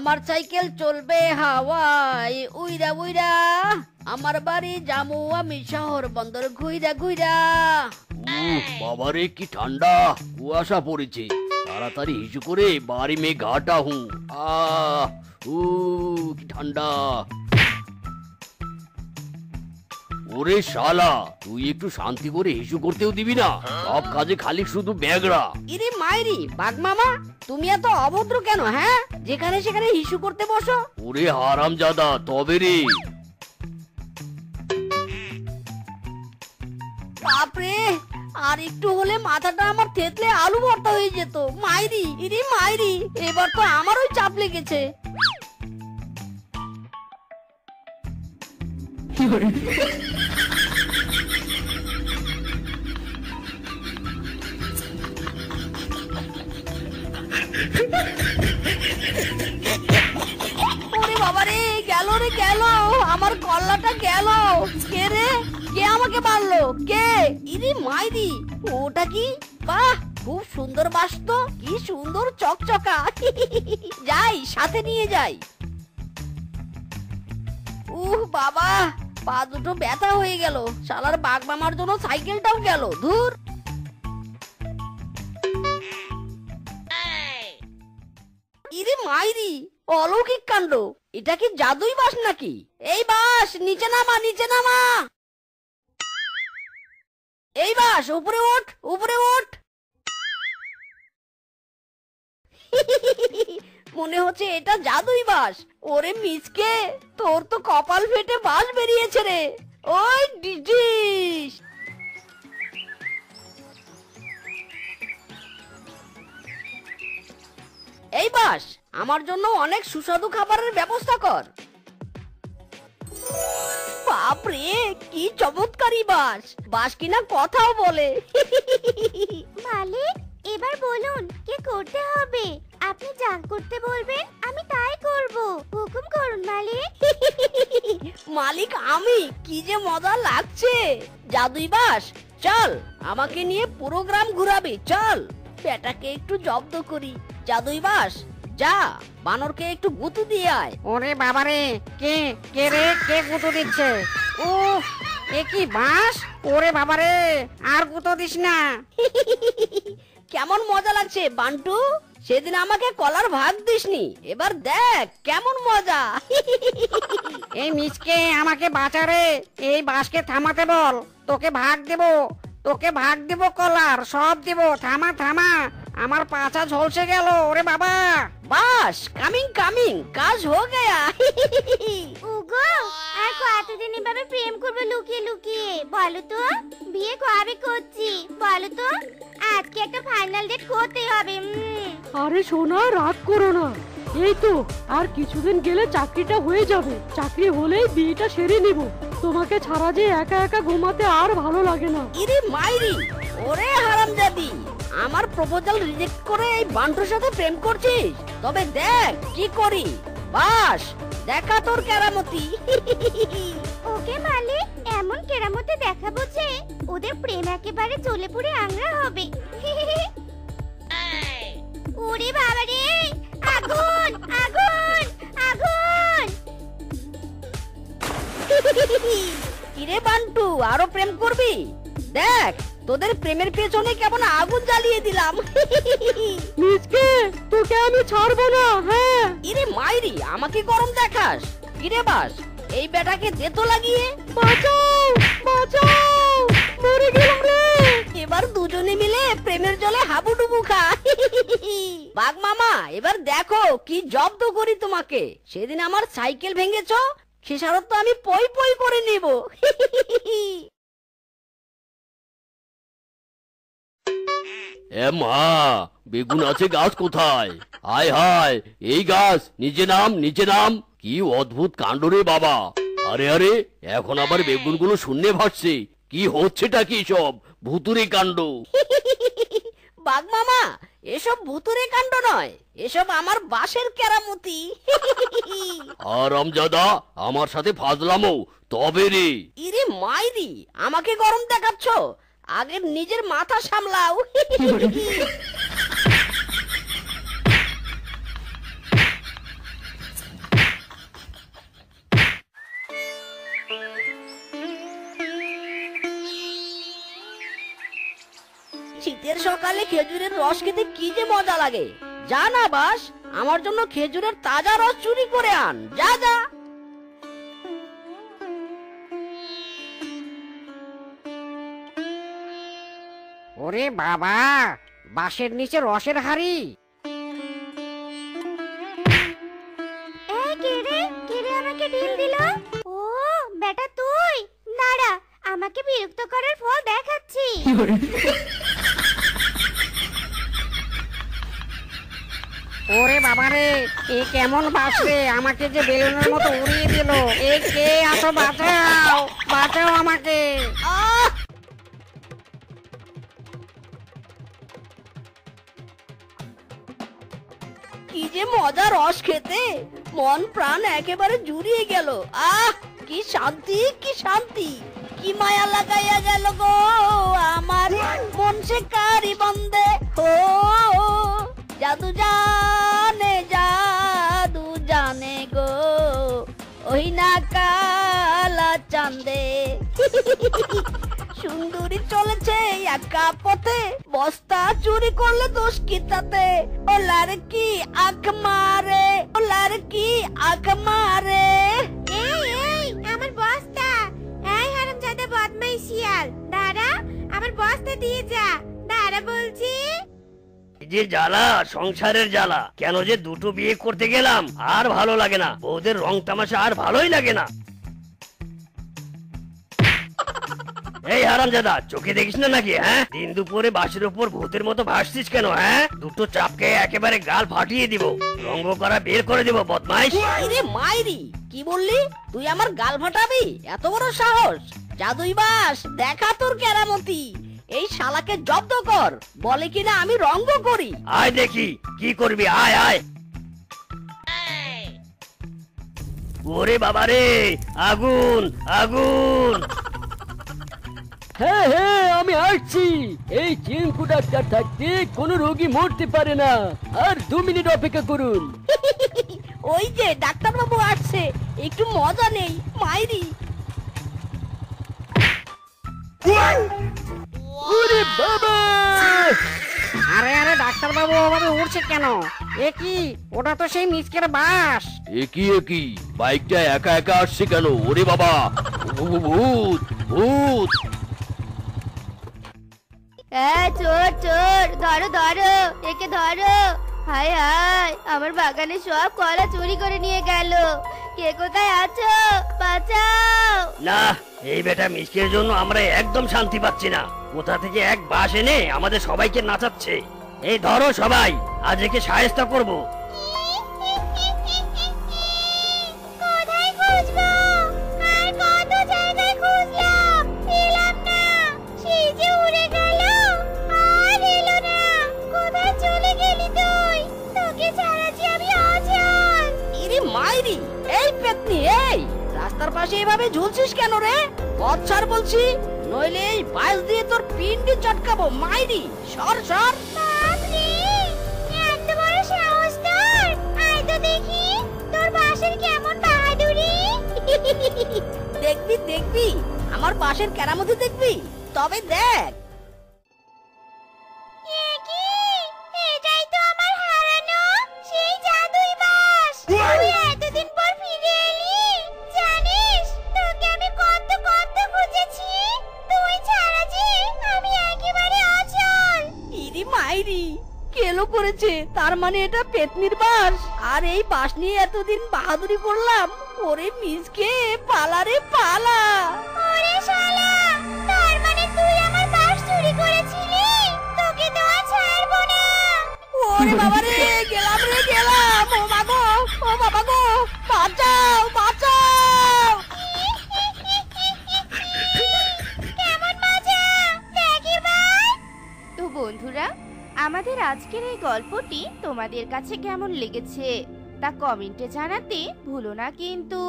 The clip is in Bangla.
আমার সাইকেল চলবে হাওয়ায় উইরা উইরা, আমার বাড়ি জামু আমি শহর বন্দর ঘুইরা ঘুইরা। বাবারে কি ঠান্ডা, কুয়াশা পড়েছে, তাড়াতাড়ি হিসু করে বাড়ি মে ঘাটা হুঁ। কি ঠান্ডা। ওরে শালা, তুই একটু শান্তি করে হিসু করতেও দিবি না, সব কাজে খালি শুধু ব্যাগড়া। ইরে মাইরি বাঘ মামা, তুমি এত অভদ্র কেন? হ্যাঁ, যেখানে সেখানে হিসু করতে বসো। ওরে হারামজাদা, তবে রে। বাপরে, আর একটু হলে মাথাটা আমার থেতলে আলু ভর্তা হয়ে যেত। মাইরি, ইরে মাইরি, এবার তো আমারও চাপ লেগেছে। ওরে বাবারে, গেল রে গেল, আমার কল্লাটা গেল। কে রে, কে আমাকে মারলো? কে? ইরে মাইরি, ওটা কি? বাহ, খুব সুন্দর বাস তো, কি সুন্দর চকচকা। যাই, সাথে নিয়ে যাই। বাবা, পা দুটো ব্যথা হয়ে গেল। শালার বাঘ মামার জন্য সাইকেলটাও গেল। ধুর। ইরে মাইরি, অলৌকিক কাণ্ড, এটা কি জাদুই বাস নাকি? এই বাস, নিচে নামা, নিচে নামা। এই বাস, উপরে ওঠ, উপরে ওঠ। মনে হচ্ছে এটা জাদুই বাস। ওরে মিসকে, তোর তো কপাল ফেটে বাস বেরিয়েছে রে। ওই ডিডিস। এই বাস, আমার জন্য অনেক সুস্বাদু খাবারের ব্যবস্থা কর। বাপরে, কি চমৎকারী বাস। বাস কিনা কথাও বলে। মালিক, এবার বলুন কি করতে হবে? আপনি যা করতে বলবেন আমি তাই করব। হুকুম করুন মালিক। মালিক আমি, কি যে মজা লাগছে। জাদুই বাস, চল আমাকে নিয়ে পুরো গ্রাম ঘুরাবি। চল, বেটাকে একটু জব্দ করি। জাদুই বাস, যা বানরকে একটু গুঁতো দিয়ে আয়। ওরে বাবারে, কে কে রে, কে গুঁতো দিচ্ছে? উফ, এ কি বাস? ওরে বাবারে, আর গুঁতো দিস না। কেমন মজা লাগছে বান্টু? সেদিন আমাকে কলার ভাগ দিসনি, এবার দেখ কেমন মজা। এই মিচকে, আমাকে বাঁচা রে, এই বাসকে থামাতে বল। তোকে ভাগ দেব, তোকে ভাগ দেব, কলার সব দেব। থামা থামা, আমার পাছা ঝলসে গেল। ওরে বাবা। বাস, কামিং কামিং, কাজ হো গয়া। ওগো, আর কতদিন এভাবে প্রেম করবে লুকিয়ে লুকিয়ে? বলো তো, বিয়ে কবে করছি বলো তো? আজকে একটা ফাইনাল ডেট করতে হবে। আরে সোনা, রাগ করো না, এই তো আর কিছুদিন গেলে চাকরিটা হয়ে যাবে। চাকরি হলেই বিয়েটা সেরে নিব। তোমাকে ছাড়া যে একা একা ঘুমাতে আর ভালো লাগে না। ইরে মাইরি, ওরে হারামজাদি, আমার প্রপোজাল রিজেক্ট করে এই বান্টুর সাথে প্রেম করছিস? তবে দেখ কি করি। বাস, দেখা তোর কেরামতি। ওকে মালিক, এমন কেরামতি দেখাবো যে ওদের প্রেম একেবারে জ্বলে পুড়ে আংরা হবে। ওরে বাবা রে, আগুন আগুন আগুন। কিরে বান্টু, আরো প্রেম করবি? দেখ তোদের প্রেমের পেছনে কেমন আগুন জ্বালিয়ে দিলাম। মিচকে, তোকে আমি ছাড়বো না। হ্যাঁ। ইরে মাইরি, আমাকে গরম দেখাস? কিরে বাস, এই বেটাকে দে তো লাগিয়ে। বাঁচাও, বাঁচাও, মরে গেলাম রে। এবার দুজনে মিলে প্রেমের জলে হাবুডুবু খা। বাঘ মামা, এবার দেখো কি জব্দ করি তোমাকে। সেদিন আমার সাইকেল ভেঙেছ, খেসারত তো আমি পই পই করে নিব। এ মা, বেগুন আছে গাছ কোথায়? হায় হায়, এই গাছ, নিচে নাম, নিচে নাম। কি অদ্ভুত কাণ্ড রে বাবা। আরে আরে, এখন আবার বেগুনগুলো শূন্যে ভাসছে। কি হচ্ছেটা কি সব? ভুতুরে কাণ্ড। বাঘ মামা, এসব ভুতুরে কাণ্ড নয়, এসব আমার বাসের কেরামতি। আরামজাদা, আমার সাথে ফাজলামো তবে রে। ইরে মাইরি, আমাকে গরম দেখাচ্ছ? আগে নিজের মাথা সামলাও। সকালে খেজুরের রস খেতে কি যে মজা লাগে। যা না বাস, আমার জন্য খেজুরের তাজা রস চুরি করে আন, যা যা। ওরে বাবা, বাঁশের নিচে রসের হাড়ি। এই কে রে আমাকে ডিম দিল? ও বেটা তুই, দাঁড়া, আমাকে বিরক্ত করার ফল দেখাচ্ছি। ওরে বাবা রে, এ কেমন বাস রে, আমাকে যে বেলুনের মতো উড়িয়ে দিল। এ কে আসো, বাঁচাও, বাঁচাও আমাকে। আহ! কি যে মজা রস খেতে, মন প্রাণ একেবারে জুড়িয়ে গেল। আহ, কি শান্তি, কি শান্তি, কি মায়া লাগাইয়া গেল গো আমার মন সে কারি বন্দে। ও জাদু জানে গো ওই না কালা চাঁদে। সুন্দরী চলেছে একা পথে, বস্তা চুরি করলে দোষ কি তাতে? ও লড়কি আঁখ মারে, ও লড়কি আঁখ মারে। এই আমার বস্তা! এই হারামজাদা বদমাই শিয়াল, দাঁড়া, আমার বস্তা দিয়ে যা, দাঁড়া বলছি। এই যে জ্বালা, সংসারের জ্বালা, কেন যে দুটো বিয়ে করতে গেলাম, আর ভালো লাগে না। বউদের রং তামাশা আর ভালোই লাগে না। এই হারামজাদা, চোখে দেখিস না নাকি? হ্যাঁ, দিন দুপুরে বাসের উপর ভূতের মতো ভাসছিস কেন? হ্যাঁ, দুটো চাপকে একেবারে গাল ফাটিয়ে দিব, রঙ্গ করা বের করে দিব, বদমাইশ। ইরে মাইরি, কি বললি? তুই আমার গাল ফাটাবি? এত বড় সাহস! জাদুই বাস, দেখা তোর কেরামতি। এই শালাকে জব্দ কর, বলে কিনা আমি রঙ্গ করি। আয় দেখি কি করবি, আয় আয়। ওরে বাবা রে, আগুন আগুন! হ্যাঁ হ্যাঁ, আমি আসছি। এই চিঙ্কু ডাক্তার থাকতে কোনো রোগী মরতে পারে না। আর 2 মিনিট অপেক্ষা করুন। ওই যে ডাক্তার বাবু আসছে, একটু মজা নেই মাইরি। ওরে বাবা! আরে আরে, ডাক্তার বাবু ওভাবে উড়ছে কেন? এ কি, ওটা তো সেই মিচকের বাস। একই বাইকটা একা একা আসছে কেন? ওরে বাবা, ভূত ভূত! চোর চোর, ধরো ধরো, একে ধরো। হায় হায়, আমার বাগানে সব কলা চুরি করে নিয়ে গেল। কে কোথায় আছো, বাঁচাও। না, এই বেটা মিষ্টির জন্য আমরা একদম শান্তি পাচ্ছি না। কোথা থেকে এক বাস এনে আমাদের সবাইকে নাচাচ্ছে। এই ধরো সবাই, আজ একে সাহেস্তা করবো। কোথায় খুঁজবো? আর কত জায়গায় খুঁজলাম, পেলাম না। সেই যে উড়ে গেল, আর এলো না। কোথায় চলে গেলি তুই? তোকে ছাড়া যে আমি অচল। ইরে মাইরি, এই পেতনি, এই রাস্তার পাশে এভাবে ঝুলছিস কেন রে? পথ ছাড় বলছি, নইলে এই বাস দিয়ে তোর পিন্ডি চটকাবো মাইরি। সর সর। বাপরে, এত বড় সাহস তোর! আয় তো দেখি, তোর বাসের কেমন বাহাদুরি। দেখবি দেখবি, আমার বাসের কেরামতি দেখবি, তবে দেখ। এ কি? এটাই তো আমার হারানো সেই জাদুই বাস। তুই এতদিন পর ফিরে এলি। জানিস, তোকে আমি কত কত খুঁজেছি। তুই ছাড়া যে আমি একেবারে অচল। ইরি মাইরি, কেলো করেছে, তার মানে এটা পেতনির বাস। আর এই বাস নিয়ে এতদিন বাহাদুরি করলাম। ওরে মিসকে, পালা রে পালা। ওরে শালা, তার মানে তুই আমার বাস চুরি করেছিলি? তোকে তো আর ছাড়বো না। ওরে বাবা রে, গেলাম রে গেলাম। ও মা গো, ও বাবা গো, বাঁচাও বাঁচাও। কেমন মজা, দেখ এবার। তো বন্ধুরা, আমাদের আজকের এই গল্পটি তোমাদের কাছে কেমন লেগেছে তা কমেন্টে জানাতে ভুলো না কিন্তু।